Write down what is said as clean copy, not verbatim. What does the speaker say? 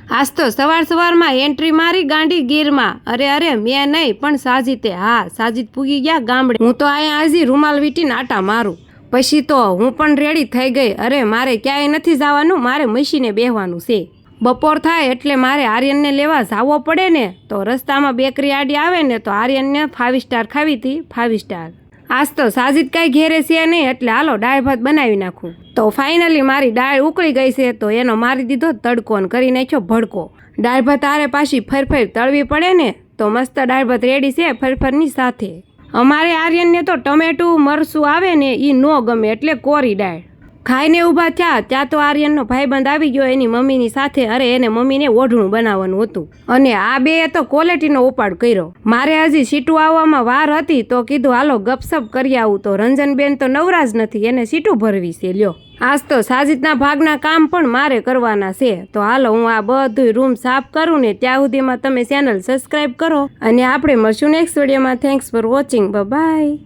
આજ તો સવારમાં એન્ટ્રી મારી ગાંડી ગીરમાં. અરે મેં નહીં પણ સાજીતે. હા, સાજીદ પૂગી ગયા ગામડે. હું તો અહીંયા હજી રૂમાલ વીટીને આટા મારું. પછી તો હું પણ રેડી થઈ ગઈ. અરે મારે ક્યાંય નથી જવાનું, મારે મશીને બેહવાનું છે. બપોર થાય એટલે મારે આર્યનને લેવા જાવો પડે ને, તો રસ્તામાં બેકરી આડી આવે ને તો આર્યનને 5 સ્ટાર ખાવી હતી, 5 સ્ટાર. આજ તો સાજીદ કાંઈ ઘેરે છે નહીં એટલે હાલો દાળ ભાત બનાવી નાખું. તો ફાઇનલી મારી દાળ ઉકળી ગઈ છે તો એનો મારી દીધો તડકો ને કરી નાખ્યો ભડકો. દાળ ભાત આરે પાછી ફરફર તળવી પડે ને, તો મસ્ત દાળ ભાત રેડી છે ફરફરની સાથે. અમારે આર્યનને તો ટમેટું મરસું આવે ને એ ન ગમે એટલે કોરી દાળ. ખાઈને ઊભા થયા ત્યાં તો આર્યનનો ભાઈબંધ આવી ગયો એની મમ્મીની સાથે. અરે એને મમ્મીને ઓઢણું બનાવવાનું હતું અને આ બેએ તો ક્વોલિટીનો ઉપાડ કર્યો. મારે હજી સીટું આવવામાં વાર હતી તો કીધું હાલો ગપસપ કરી આવું. તો રંજનબેન તો નવરા જ નથી, એને સીટું ભરવી છે. લ્યો, આજ તો સાજીદના ભાગના કામ પણ મારે કરવાના છે. તો હાલો હું આ બધું રૂમ સાફ કરું ને ત્યાં સુધીમાં તમે ચેનલ સબસ્ક્રાઈબ કરો અને આપણે મળશું નેક્સ્ટ વિડીયોમાં. Thanks for watching. બાય.